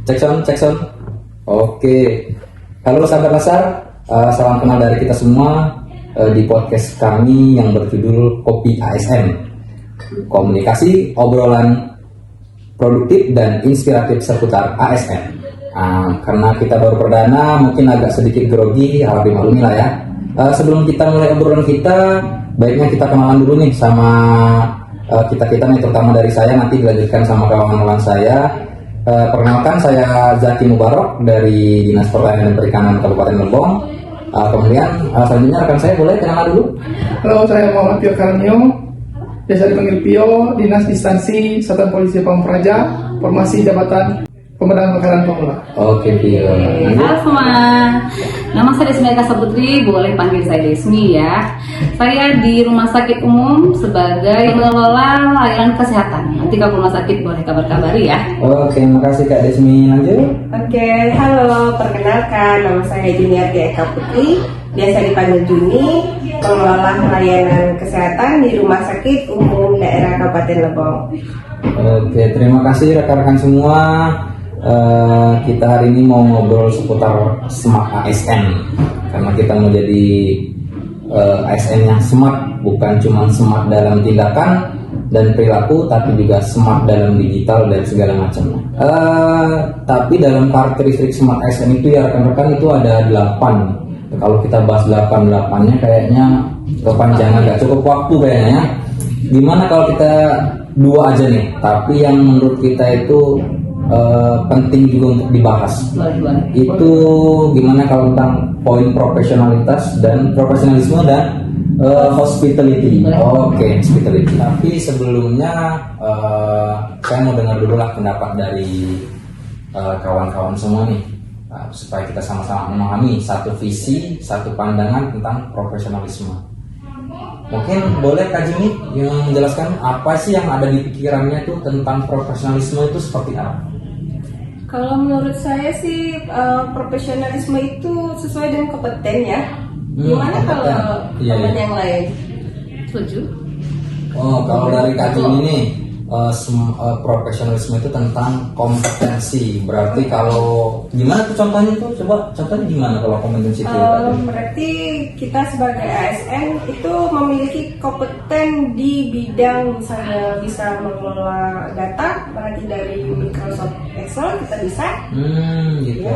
Cek sound. Oke. Halo sahabat Lasar, salam kenal dari kita semua di podcast kami yang berjudul Kopi ASN. Komunikasi, obrolan produktif dan inspiratif seputar ASN. Karena kita baru perdana, mungkin agak sedikit grogi, harap dimaklumi lah ya. Sebelum kita mulai obrolan kita, baiknya kita kenalan dulu nih sama kita nih, terutama dari saya, nanti dilanjutkan sama kawan-kawan saya. Perkenalkan, saya Zaki Mubarok dari Dinas Pertanian dan Perikanan Kabupaten Lebong. Kemudian selanjutnya rekan saya boleh kenalan dulu. Halo, saya Muhammad Pio Karnio, biasa dipanggil Pio, Dinas Instansi Satuan Polisi Pamung Praja, formasi jabatan Pemadam Kebakaran Pemula. Oke, Pio. Halo semua, nama saya Desmi Akasa Putri, boleh panggil saya Desmi ya. Saya di Rumah Sakit Umum sebagai pengelola layanan kesehatan. Nanti kalau rumah sakit boleh kabar-kabari ya. Oke, makasih Kak Desmi. Lanjut. Oke, halo, perkenalkan nama saya Juniati Eka Putri, biasa dipanggil Juni, pengelola layanan kesehatan di Rumah Sakit Umum Daerah Kabupaten Lebong. Oke, terima kasih rekan-rekan semua. Kita hari ini mau ngobrol seputar smart ASN, karena kita mau jadi ASN yang smart, bukan cuma smart dalam tindakan dan perilaku, tapi juga smart dalam digital dan segala macamnya. Tapi dalam karakteristik smart ASN itu ya rekan-rekan, itu ada 8. Kalau kita bahas 8-8-nya kayaknya kepanjangan, nggak cukup waktu kayaknya ya. Gimana kalau kita 2 aja nih, tapi yang menurut kita itu penting juga untuk dibahas. Itu gimana kalau tentang poin profesionalitas dan profesionalisme dan hospitality. Oke, hospitality. Tapi sebelumnya saya mau dengar dulu lah pendapat dari kawan-kawan semua nih, supaya kita sama-sama memahami satu visi, satu pandangan tentang profesionalisme. Mungkin boleh Kak Jimmy yang menjelaskan apa sih yang ada di pikirannya tuh tentang profesionalisme itu seperti apa? Kalau menurut saya sih profesionalisme itu sesuai dengan kompeten ya. Gimana kalau teman yang lain? Setuju. Oh, kalau dari Kak Jimmy nih, profesionalisme itu tentang kompetensi. Berarti kalau gimana tuh contohnya tuh? Coba contohnya gimana kalau kompetensi itu? Berarti kita sebagai ASN itu memiliki kompeten di bidang, misalnya bisa mengelola data, berarti dari Microsoft Excel kita bisa. Gitu. Ya.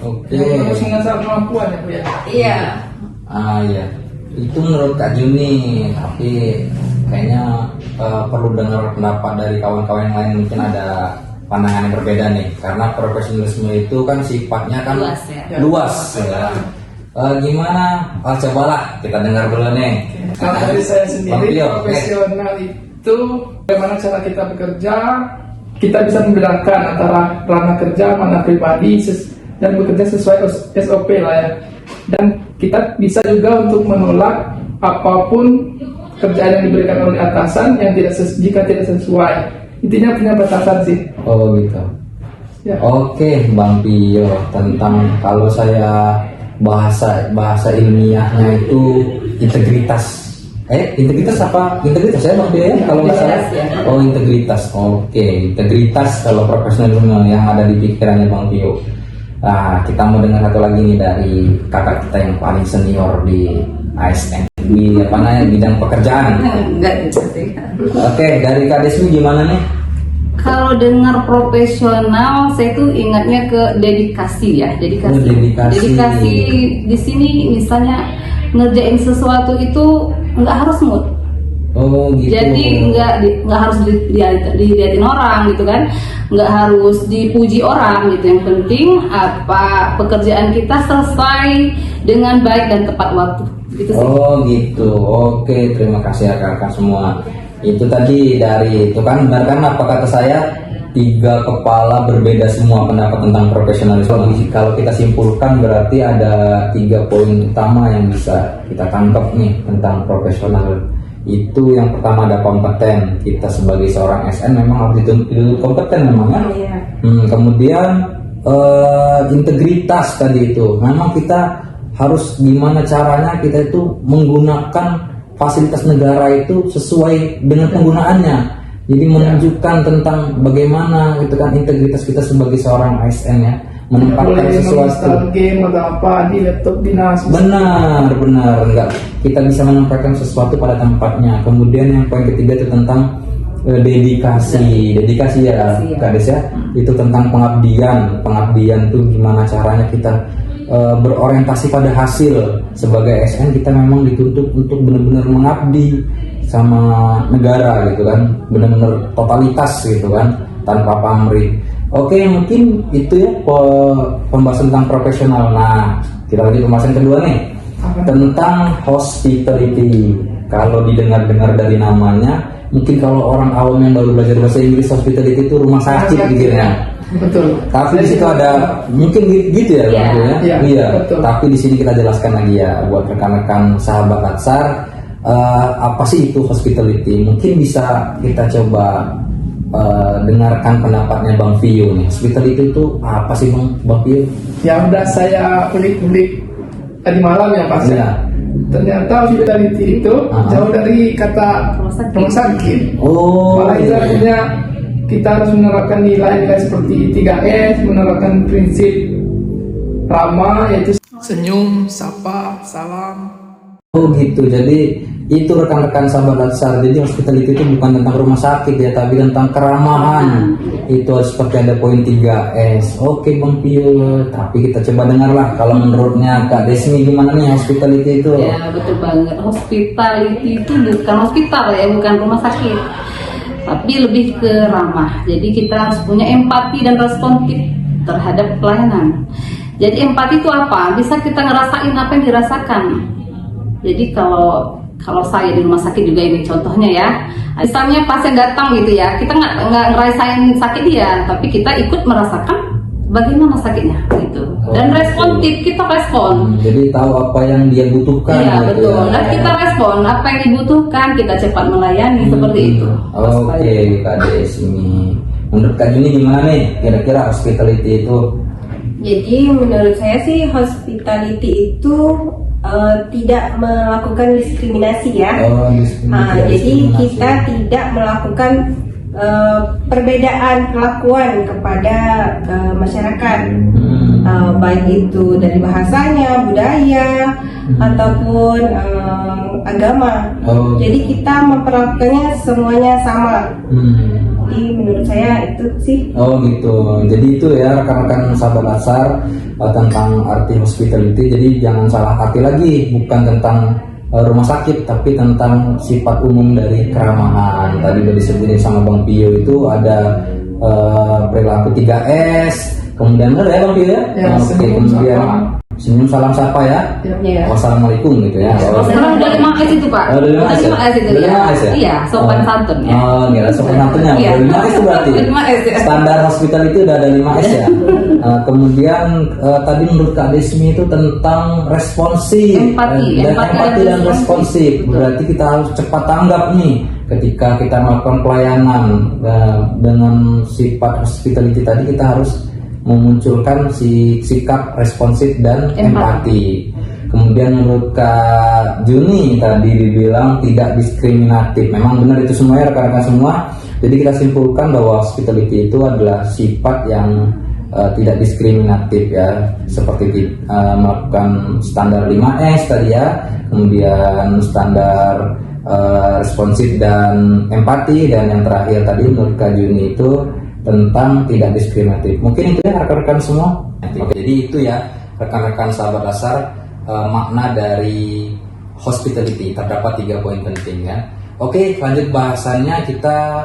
Oke. Harus mengasah kemampuan ya Bu ya. Iya. Iya. Itu menurut Kak Juni, tapi kayaknya perlu dengar pendapat dari kawan-kawan yang lain, mungkin ada pandangan yang berbeda nih, karena profesionalisme itu kan sifatnya kan luas ya. Gimana? Cobalah kita dengar dulu nih. Kalau dari saya sendiri, Bang Pio, profesional itu bagaimana cara kita bekerja, kita bisa membedakan antara ranah kerja, mana pribadi, dan bekerja sesuai SOP lah ya. Dan kita bisa juga untuk menolak apapun kerjaan yang diberikan oleh atasan yang jika tidak sesuai. Intinya punya batasan sih. Oh gitu. Ya. Oke, Bang Pio, tentang kalau saya bahasa ilmiahnya itu integritas. Integritas apa? Integritas ya Bang Pio ya kalau nggak salah. Oh, integritas. Oke, integritas kalau profesionalisme yang ada di pikirannya Bang Pio. Nah, kita mau dengar satu lagi nih dari kakak kita yang paling senior di ASN, di bidang pekerjaan. Enggak gitu sih. Oke, dari Kak Desmi gimana nih? Kalau dengar profesional, saya tuh ingatnya ke dedikasi ya, dedikasi di sini misalnya ngerjain sesuatu itu nggak harus mood. Oh gitu. Jadi nggak harus dilihatin orang gitu kan, nggak harus dipuji orang gitu. Yang penting apa pekerjaan kita selesai dengan baik dan tepat waktu. Gitu sih. Oh gitu. Oke, terima kasih rekan-rekan semua. Itu tadi dari itu kan benar kan apa kata saya, 3 kepala berbeda semua pendapat tentang profesionalisme. Kalau kita simpulkan berarti ada 3 poin utama yang bisa kita tangkap nih tentang profesional. Itu yang pertama ada kompeten. Kita sebagai seorang SN memang harus dituntut kompeten memang ya. Kemudian integritas tadi itu. Memang kita harus gimana caranya kita itu menggunakan fasilitas negara itu sesuai dengan penggunaannya. Jadi menunjukkan tentang bagaimana gitu kan integritas kita sebagai seorang ASN ya, menempatkan sesuatu. Menginstal game atau apa di laptop dinas. Benar, enggak. Kita bisa menempatkan sesuatu pada tempatnya. Kemudian yang poin ketiga itu tentang dedikasi ya, Kades ya. Itu tentang pengabdian. Pengabdian tuh gimana caranya kita berorientasi pada hasil. Sebagai ASN kita memang dituntut untuk benar-benar mengabdi sama negara gitu kan, benar-benar totalitas gitu kan, tanpa pamrih. Oke, mungkin itu ya pembahasan tentang profesional. Nah, kita lanjut pembahasan kedua nih, tentang hospitality. Kalau didengar-dengar dari namanya, mungkin kalau orang awam yang baru belajar bahasa Inggris, hospitality itu rumah sakit pikirnya. Betul. Tapi di situ ada mungkin gitu ya, Iya. Bang, ya? Iya. Betul. Tapi di sini kita jelaskan lagi ya buat rekan-rekan sahabat Latsar, apa sih itu hospitality? Mungkin bisa kita coba dengarkan pendapatnya Bang Vio nih. Hospitality itu apa sih Bang Vio? Ya udah saya ulik-ulik tadi malam ya Pak. Iya. Ternyata hospitality itu jauh dari kata rumah sakit. Oh. Malah itu Iya. artinya kita harus menerapkan nilai-nilai seperti 3S, menerapkan prinsip ramah yaitu senyum, sapa, salam. Oh gitu, jadi itu rekan-rekan sahabat Latsar. Jadi hospitality itu bukan tentang rumah sakit ya, tapi tentang keramahan. Itu harus seperti ada poin 3S. Oke Bang Pio, tapi kita coba dengarlah kalau menurutnya Kak Desmi gimana nih hospitality itu? Ya betul banget. Hospitality itu bukan hospital ya, bukan rumah sakit, tapi lebih ke ramah. Jadi kita harus punya empati dan responsif terhadap pelayanan. Jadi empati itu apa? Bisa kita ngerasain apa yang dirasakan. Jadi kalau saya di rumah sakit juga ini contohnya ya, misalnya pasien datang gitu ya, kita nggak ngerasain sakit dia, tapi kita ikut merasakan bagaimana sakitnya gitu. Dan responsif, kita respon. Jadi tahu apa yang dia butuhkan. Iya gitu betul. ya. Dan kita respon apa yang dibutuhkan, kita cepat melayani seperti itu. Oke Kak Desmi. Menurut Kak Juni gimana nih? Kira-kira hospitality itu? Jadi menurut saya sih hospitality itu tidak melakukan diskriminasi ya. Jadi kita tidak melakukan perbedaan perlakuan kepada masyarakat, baik itu dari bahasanya, budaya, ataupun agama. Jadi kita memperlakukannya semuanya sama. Jadi menurut saya itu sih. Oh gitu. Jadi itu ya rekan-rekan sahabat Latsar tentang arti hospitality. Jadi jangan salah arti lagi, bukan tentang rumah sakit, tapi tentang sifat umum dari keramahan. Tadi udah disebutin sama Bang Pio itu ada perilaku 3S. Kemudian benar ya Bang Pio ya? Ya, Oke, senyum, kemudian sapa. senyum, salam sapa ya. Iya. Wassalamualaikum gitu ya. Sekarang udah 5S itu Pak. Oh, udah 5S ya? 5S itu Udah ya. 5S ya? Iya, sopan santun ya. Oh, enggak, sopan santunnya. Iya. Udah 5S itu berarti. 5S ya. Standar hospitality udah ada 5S ya. Kemudian tadi menurut Kak Desmi itu tentang responsif. Empati, Empati dan responsif. Berarti kita harus cepat tanggap nih ketika kita melakukan pelayanan. Dengan sifat hospitality tadi kita harus memunculkan sikap responsif dan empati. Kemudian menurut Kak Juni tadi dibilang tidak diskriminatif. Memang benar itu semuanya rekan-rekan semua. Jadi kita simpulkan bahwa hospitality itu adalah sifat yang tidak diskriminatif ya, seperti melakukan standar 5S tadi ya, kemudian standar responsif dan empati, dan yang terakhir tadi menurut Kak Juni itu tentang tidak diskriminatif. Mungkin itu ya rekan-rekan semua. Oke, jadi itu ya rekan-rekan sahabat Latsar, makna dari hospitality. Terdapat 3 poin penting ya. Oke, lanjut bahasannya kita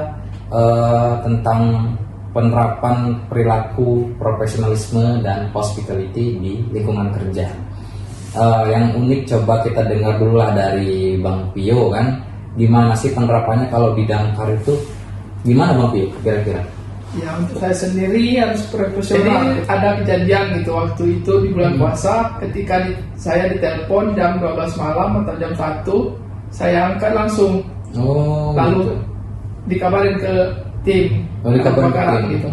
tentang penerapan perilaku profesionalisme dan hospitality di lingkungan kerja. Yang unik coba kita dengar dulu lah dari Bang Pio kan. Gimana sih penerapannya kalau bidang karir itu? Gimana Bang Pio kira-kira? Ya untuk saya sendiri harus profesional. Jadi ada kejadian gitu waktu itu di bulan puasa, ketika saya ditelepon jam 12 malam atau jam 1, saya angkat langsung. Lalu Gitu. dikabarin ke tim Kebakaran gitu.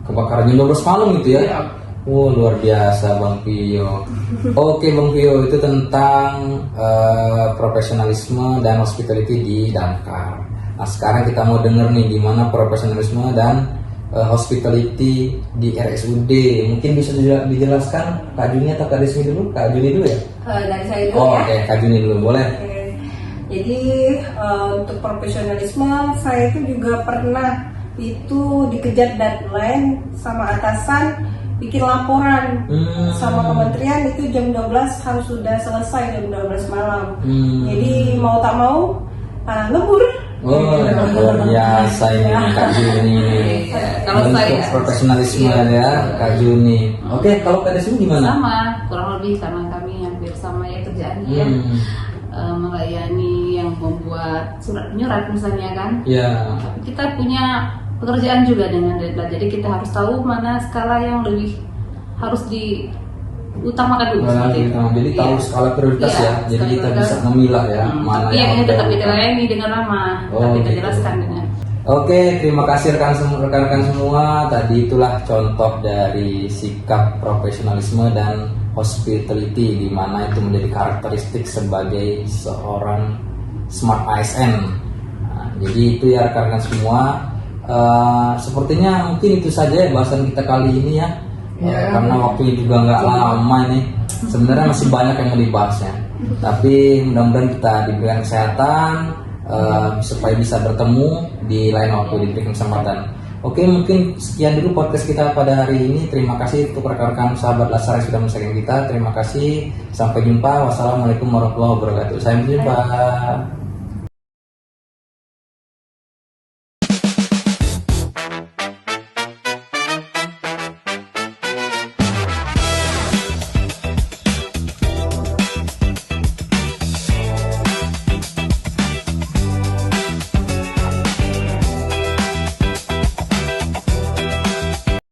Kebakaran jam 12 malam gitu ya? Iya. Luar biasa Bang Pio. Oke Bang Pio, itu tentang profesionalisme dan hospitality di Damkar. Nah sekarang kita mau denger nih gimana profesionalisme dan hospitality di RSUD. Mungkin bisa juga dijelaskan Kak Juni atau Kak Desmi dulu? Kak Juni dulu ya? Dari saya dulu Oh ya. oke, Kak Juni dulu boleh. Oke. Jadi untuk profesionalisme saya itu juga pernah itu dikejar deadline sama atasan bikin laporan sama kementerian itu jam 12 harus sudah selesai jam 12 malam. Jadi mau tak mau lembur. Oh luar biasa ini Kak Juni. Kalau Bentuk saya profesionalisme ya Kak Juni. Oke, kalau Kak Desmi gimana? sama, kurang lebih sama kami hampir sama ya kerjaannya ya. Melayani yang membuat surat menyurat misalnya kan. Ya. Tapi kita punya pekerjaan juga dengan deadline. Jadi kita harus tahu mana skala yang lebih harus diutamakan dulu. seperti itu. Jadi tahu Iya. skala prioritas Iya, ya. Jadi skala kita prioritas. bisa memilah ya mana Iya, ini tetap perlu. kita layani dengan ramah, Oh, tapi kita gitu. jelaskan dengan Oke, terima kasih rekan-rekan semua. Tadi itulah contoh dari sikap profesionalisme dan hospitality di mana itu menjadi karakteristik sebagai seorang smart ASN. Nah, jadi itu ya rekan-rekan semua. Sepertinya mungkin itu saja ya bahasan kita kali ini ya. Karena waktunya juga nggak lama nih. Sebenarnya masih banyak yang mau dibahasnya. Tapi mudah-mudahan kita diberikan kesehatan supaya bisa bertemu di lain waktu, diberikan kesempatan. Oke, mungkin sekian dulu podcast kita pada hari ini. Terima kasih untuk rekan-rekan sahabat Lasar yang sudah menyaksikan kita. Terima kasih. Sampai jumpa. Wassalamualaikum warahmatullahi wabarakatuh. Sampai jumpa.